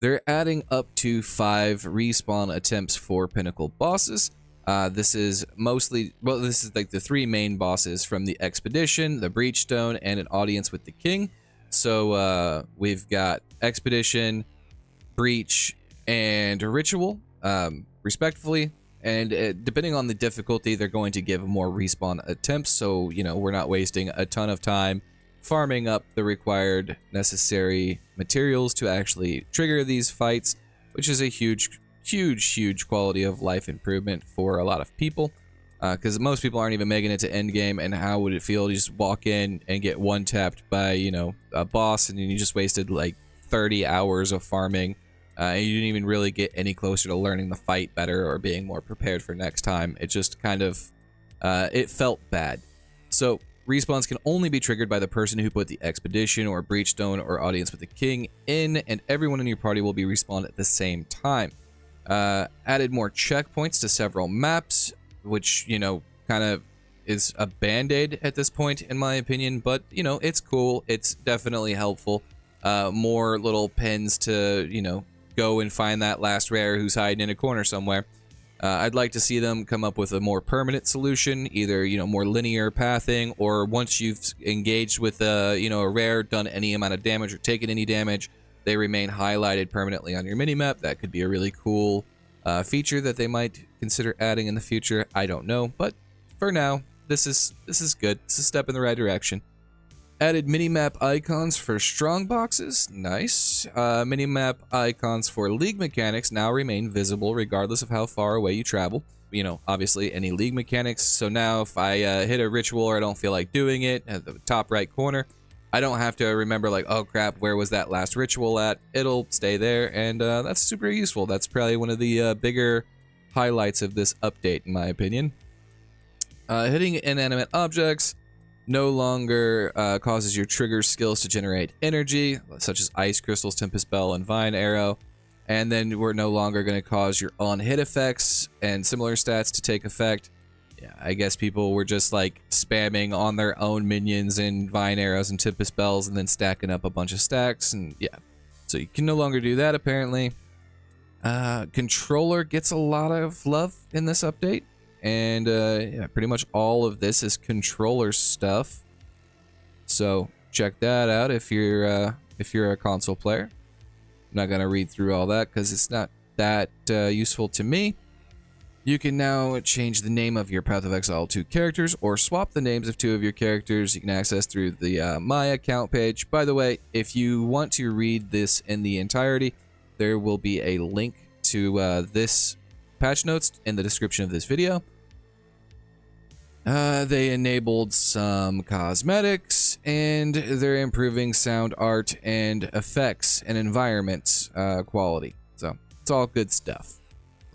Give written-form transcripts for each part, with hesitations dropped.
they're adding up to 5 respawn attempts for Pinnacle bosses. This is mostly, well, this is like the 3 main bosses from the Expedition, the Breachstone, and an audience with the King. So we've got Expedition, Breach, and Ritual, respectively. And depending on the difficulty, they're going to give more respawn attempts. So, you know, we're not wasting a ton of time farming up the required necessary materials to actually trigger these fights, which is a huge quality of life improvement for a lot of people. Because most people aren't even making it to endgame, and how would it feel to just walk in and get one-tapped by, you know, a boss, and you just wasted like 30 hours of farming, and you didn't even really get any closer to learning the fight better or being more prepared for next time. It just kind of, it felt bad. So respawns can only be triggered by the person who put the Expedition or Breachstone or Audience with the King in, and everyone in your party will be respawned at the same time. Added more checkpoints to several maps, which, you know, kind of is a band-aid at this point, in my opinion, but, you know, it's cool. It's definitely helpful. More little pins to, you know, go and find that last rare who's hiding in a corner somewhere. I'd like to see them come up with a more permanent solution, either, you know, more linear pathing, or once you've engaged with you know, a rare, done any amount of damage or taken any damage, they remain highlighted permanently on your minimap. That could be a really cool feature that they might consider adding in the future. I don't know, but for now, this is good. It's a step in the right direction. Added minimap icons for strong boxes. Nice. Minimap icons for league mechanics now remain visible regardless of how far away you travel. You know, obviously any league mechanics. So now if I hit a ritual or I don't feel like doing it at the top right corner, I don't have to remember like, oh crap, where was that last ritual at? It'll stay there, and that's super useful. That's probably one of the bigger highlights of this update, in my opinion. Hitting inanimate objects no longer causes your trigger skills to generate energy, such as Ice Crystals, Tempest Bell, and Vine Arrow. And then we're no longer going to cause your on-hit effects and similar stats to take effect. Yeah, I guess people were just like spamming on their own minions and Vine Arrows and Tempest Bells and then stacking up a bunch of stacks, and yeah. So you can no longer do that, apparently. Controller gets a lot of love in this update. And yeah, pretty much all of this is controller stuff. So check that out if you're a console player. I'm not gonna read through all that because it's not that useful to me. You can now change the name of your Path of Exile 2 characters or swap the names of 2 of your characters. You can access through the My Account page. By the way, if you want to read this in the entirety, there will be a link to this patch notes in the description of this video. They enabled some cosmetics, and they're improving sound art and effects and environment quality. So it's all good stuff.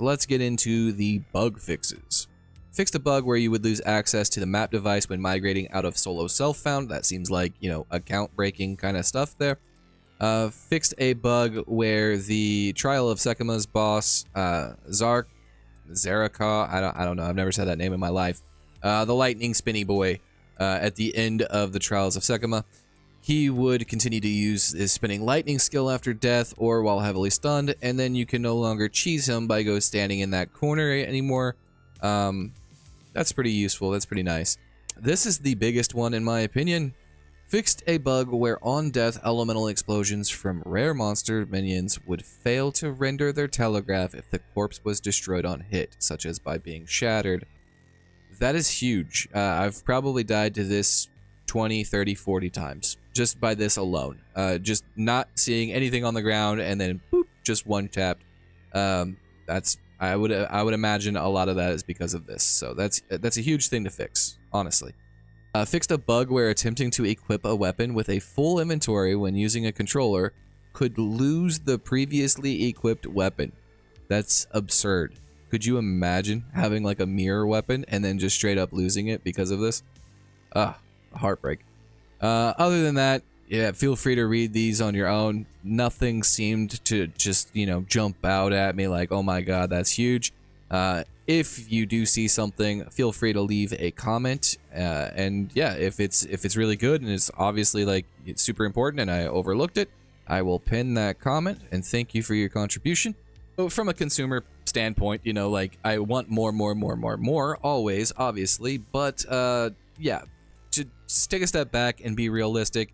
Let's get into the bug fixes. Fixed a bug where you would lose access to the map device when migrating out of solo self-found. That seems like, you know, account breaking kind of stuff there. Fixed a bug where the Trial of Sekima's boss, Zaraka, I don't know, I've never said that name in my life. The lightning spinny boy, at the end of the Trials of Sekima, he would continue to use his spinning lightning skill after death or while heavily stunned, and then you can no longer cheese him by standing in that corner anymore. That's pretty useful. That's pretty nice. This is the biggest one in my opinion. Fixed a bug where on death elemental explosions from rare monster minions would fail to render their telegraph if the corpse was destroyed on hit, such as by being shattered. That is huge. I've probably died to this 20, 30, 40 times just by this alone. Just not seeing anything on the ground and then boop, just one tapped. I would imagine a lot of that is because of this. So that's a huge thing to fix, honestly. Fixed a bug where attempting to equip a weapon with a full inventory when using a controller could lose the previously equipped weapon. That's absurd. Could you imagine having like a mirror weapon and then just straight up losing it because of this? Heartbreak. Other than that, yeah, feel free to read these on your own. Nothing seemed to just, you know, jump out at me like, oh my god, that's huge. If you do see something, feel free to leave a comment. And yeah, if it's really good and it's obviously like it's super important and I overlooked it, I will pin that comment and thank you for your contribution. But from a consumer standpoint, you know, like I want more, always, obviously. But yeah, to just take a step back and be realistic,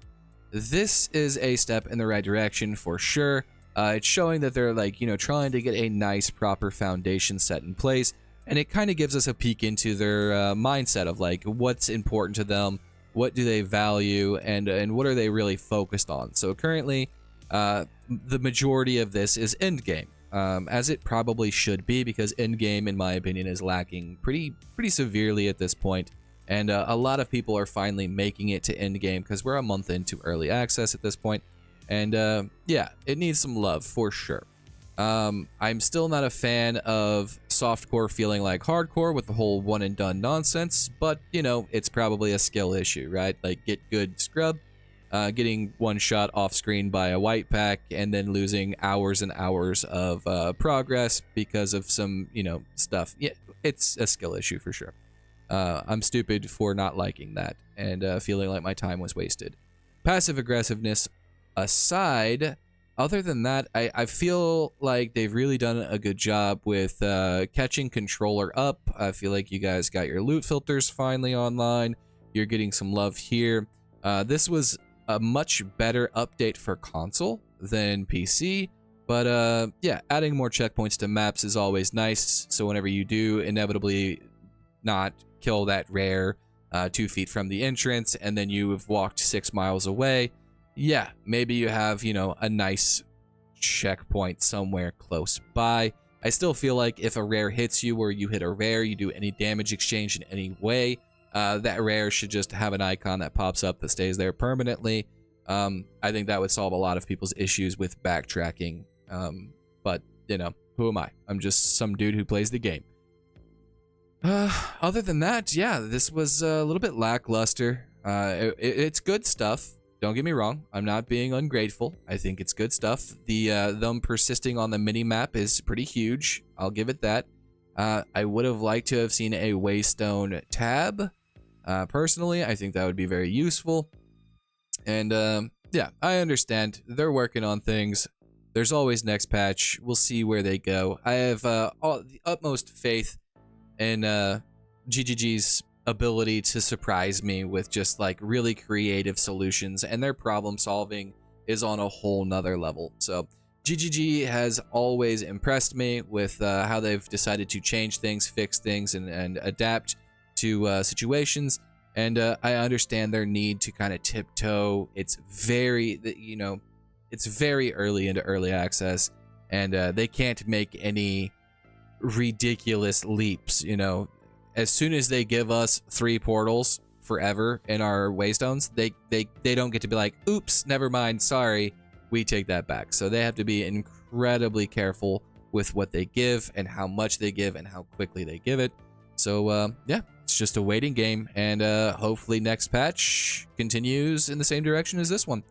this is a step in the right direction for sure. It's showing that they're like, you know, trying to get a nice, proper foundation set in place. And it kind of gives us a peek into their mindset of like what's important to them, what do they value, and what are they really focused on. So currently, the majority of this is endgame, as it probably should be, because endgame, in my opinion, is lacking pretty severely at this point. And a lot of people are finally making it to endgame because we're a month into early access at this point. And yeah, it needs some love for sure. I'm still not a fan of softcore feeling like hardcore with the whole one and done nonsense, but you know, it's probably a skill issue, right? Like get good scrub, getting one shot off screen by a white pack, and then losing hours and hours of progress because of some, you know, stuff. Yeah, it's a skill issue for sure. I'm stupid for not liking that and feeling like my time was wasted. Passive aggressiveness aside, other than that, I feel like they've really done a good job with catching controller up. I feel like you guys got your loot filters finally online. You're getting some love here. This was a much better update for console than PC. But yeah, adding more checkpoints to maps is always nice. So whenever you do inevitably not kill that rare 2 feet from the entrance, and then you have walked 6 miles away, yeah, maybe you have, you know, a nice checkpoint somewhere close by. I still feel like if a rare hits you or you hit a rare, you do any damage exchange in any way, that rare should just have an icon that pops up that stays there permanently. I think that would solve a lot of people's issues with backtracking. But, you know, who am I? I'm just some dude who plays the game. Other than that, yeah, this was a little bit lackluster. It's good stuff. Don't get me wrong. I'm not being ungrateful. I think it's good stuff. Them persisting on the minimap is pretty huge. I'll give it that. I would have liked to have seen a Waystone tab. Personally, I think that would be very useful. And yeah, I understand. They're working on things. There's always next patch. We'll see where they go. I have the utmost faith in GGG's ability to surprise me with just like really creative solutions, and their problem solving is on a whole nother level. So GGG has always impressed me with how they've decided to change things, fix things, and adapt to situations. And I understand their need to kind of tiptoe. It's very, you know, it's very early into early access, and they can't make any ridiculous leaps, you know. As soon as they give us 3 portals forever in our Waystones, they don't get to be like, oops, never mind, sorry, we take that back. So they have to be incredibly careful with what they give and how much they give and how quickly they give it. So yeah, it's just a waiting game, and hopefully next patch continues in the same direction as this one.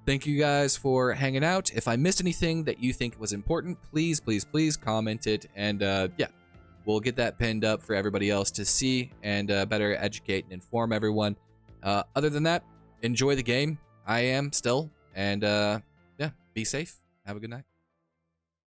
Thank you guys for hanging out. If I missed anything that you think was important, please comment it, and yeah, we'll get that pinned up for everybody else to see and better educate and inform everyone. Other than that, enjoy the game. I am still, and yeah, be safe. Have a good night.